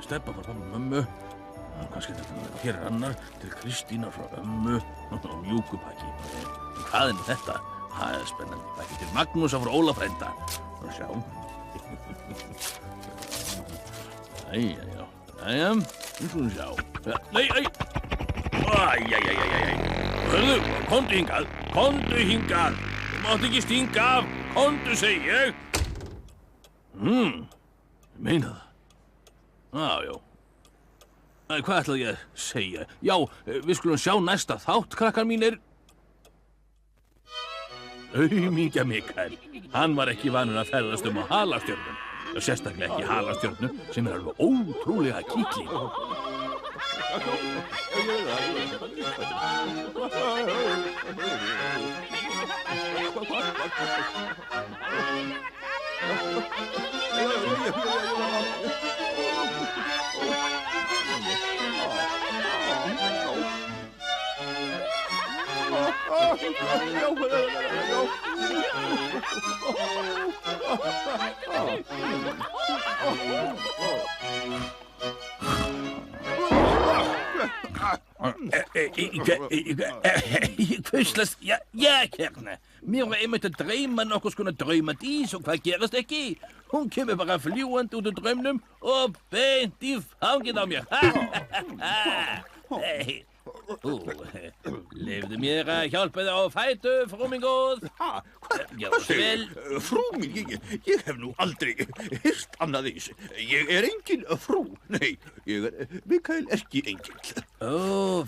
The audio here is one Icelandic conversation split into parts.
Stebba frá mömmu. Kannski þetta hér annar til Kristínar frá ömmu. Mjúkupakki. Hvað nú þetta? Það spennandi. Pakki til Magnúsar frá Óla frænda. Sjá. Jæja. Nú skulum sjá. Nei. Hörðu, komdu hingað. Þú mátt ekki stinga af. Komdu, segi ég. Meina það. Já. Hvað ætlaði ég að segja? Já, við skulum sjá næsta þátt, krakkar mínir. Aumingja Mikael. Hann var ekki vanur að ferðast á halastjörnum. Sérstaklega ekki halastjörnu sem alveg ótrúlega kýkling. Hvurslags, já, hérna. Mér var einmitt að dreyma nokkuð skona draumadís og hvað gerast ekki? Hún kemur bara fljúandi út úr draumnum og beint í fangið á mér. Leyfðu mér að hjálpa þér á fætu, frú mín góð. Hvað segir? Frú mín, ég hef nú aldrei heyrt annað eins. Ég engin frú. Nei, ég Mikael Erkiengill.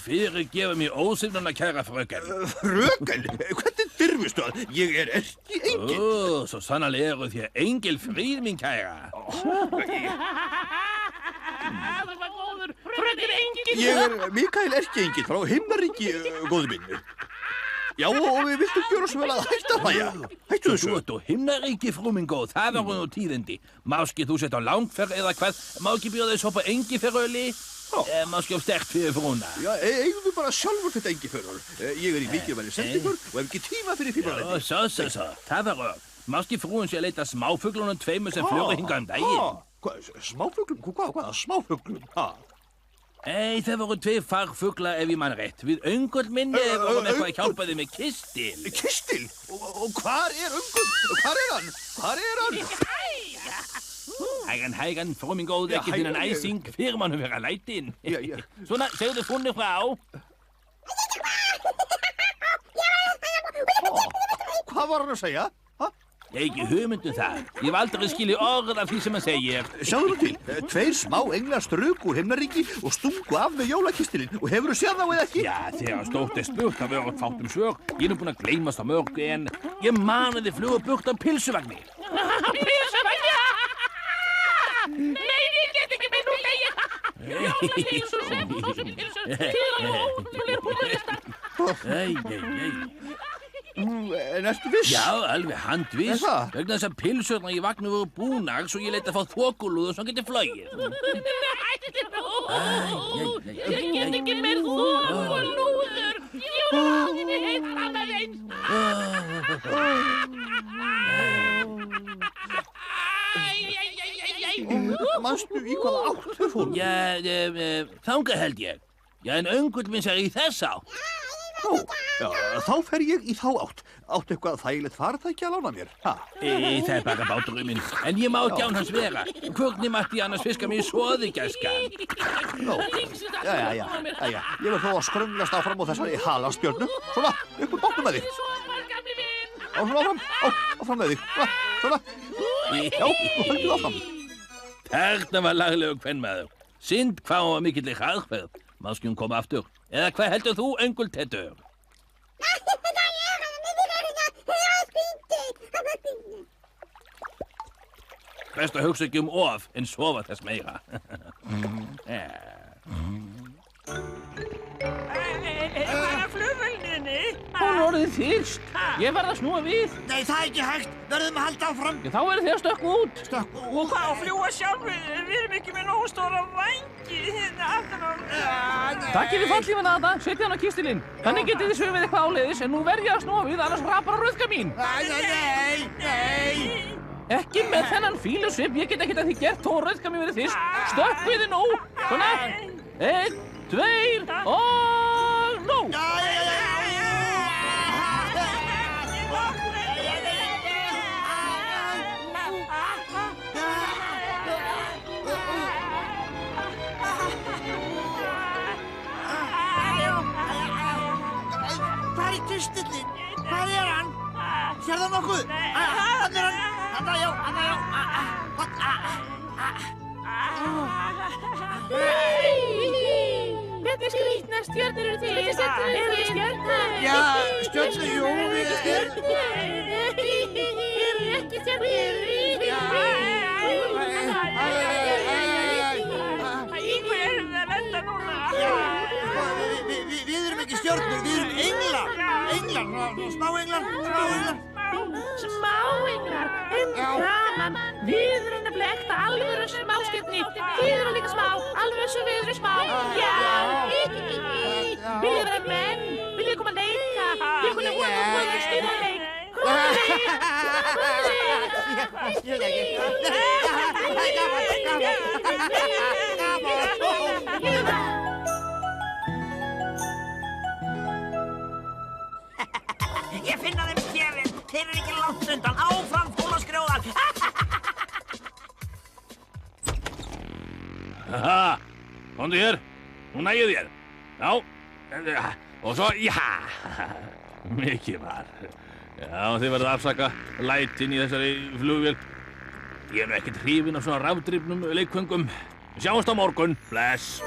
Fyrirgefu mér ósynduna, kæra fröken. Fröken? Hvernig dirfistu að ég Erkiengill? Svo sannarlega eru þér engilfríð, mín kæra. Það var góður, fröken Engill. Ég Mikael Erkiengill frá Himnaríki, góður minn. Já, og við viltum gjöra svo vel að hætta að hlæja. Hættu þessu. Þú ert á Himnaríki, frú mín góð. Það var nú tíðindi. Máski þú sett á langferð eða hvað? Má ekki bjóða þess upp á engiferöli? Máski á sterkt fyrir frúna. Já, eigum við bara sjálfur þetta engiferöl. Ég í mikilvægri sendingur og hef ekki tíma fyrir fíblarætti. Svo. Það var rög. Máski frúin sé að leita smáfuglunum tveimur sem flögu hingað daginn. Smáfuglum? Hvaða smáfuglum? Það voru tveir farfuglar ef ég man rétt. Við Öngull minni vorum eitthvað að hjálpa þið með Kistil. Kistil? Og hvar Öngull? Hvar hann? Hægan, frú mín góð, ekki þinnan æsing, fyrir mann að vera lætin. Svona, segðu funni frá. Hvað var hann að segja? Ég ekki hugmyndum það. Ég hef aldrei skilið orð af því sem hann segir. Sjáðu nú til, tveir smá englar struku úr Himnaríki og stungu af með jólakistilinn og hefurðu séð þá eða ekki? Já, þegar stótt spurt, það verður fátt svör. Ég er nú búinn að gleymast á mörgu en ég mani þið fluga burt á pilsuvagni. Pilsuvagni? Nei, ég get ekki með nú legið. Jólapilsur, sem pilsur, til og ótrúlega búinlistar. En ertu viss? Já, alveg handviss. Vegna þess að pilsurnar í vagnu voru búnar svo ég leita að fá þokulúður sem geti flogið. Hættu nú! Ég get ekki meir þokulúður. Jóðinni heitar annað eins. Manstu í hvaða áttu fórum? Já, þangað held ég. Já, en Öngull minn sér í þess átt. Já, þá fer ég í þá átt. Áttu eitthvað þægilegt farartæki að lána mér? Það er bara báturinn minn. En ég má ekki án hans vera. Hvernig mætti ég annars fiska mig í soði, gæskan? Jæja. Ég verð þó að skrönglast áfram á þessari halastjörnu. Svona, upp úr bátnum með þig. Áfram með þig. Svona. Já, höldum áfram. Þarna var laglegur kvenmaður. Synd hvað hún var mikilli hraðferð. Máski hún koma aftur. Eða hvað heldur þú, Öngultettur? Best að hugsa ekki of en sofa þess meira. Bara flugvélninni. Hún orðið fyrst. Ég verð að snúa við. Nei, það er ekki hægt. Verðum að halda áfram. Þá verður þið að stökkva út. Og hvað að fljúa sjálfur? Við erum ekki með nógu stóra vængi hérna aftan á. Takkið við fallífana þetta, setja hann á kistilinn. Þannig getið þið svifið eitthvað áleiðis en nú verð ég að snúa við annars rapar á rauðka mín. Nei. Ekki með þennan fílusvip, ég get ekkert að því gert, Tóra, skal mér verið fyrst. Stökkviði nú, svona. 1, 2 og nú. Hvar er Kristillinn? Hvar er hann? Sér það nokkuð? Hann er hann. Hann já. Hvernig skrýtnar stjörnur eru til? Eru þið stjörnur? Já, stjörnur, jú, við erum stjörnur. Eru ekki stjörnur? Í hvað erum við að lenda núna? Við erum ekki stjörnur, við erum englar. Englar, smáenglar. Smáenglar? Við erum nefnilega ekta alvöru smáskepni. Þið eru líka smá, alveg eins og við erum smá. Já. Viljið vera menn? Viljið koma að leika? Ég kunni að stýra að leik. Koma að leik. Ég finna þeim stjörnir. Þeir eru ekki langt undan. Áfram fólaskrjóðar. Haha, komdu hér, nú nægið þér. Já, og svo, já, mikið var. Já, þið verðið að afsaka lætin í þessari flugvél. Ég er nú ekkert hrifinn af svona rafdrifnum leikföngum. Sjáumst á morgun, bless.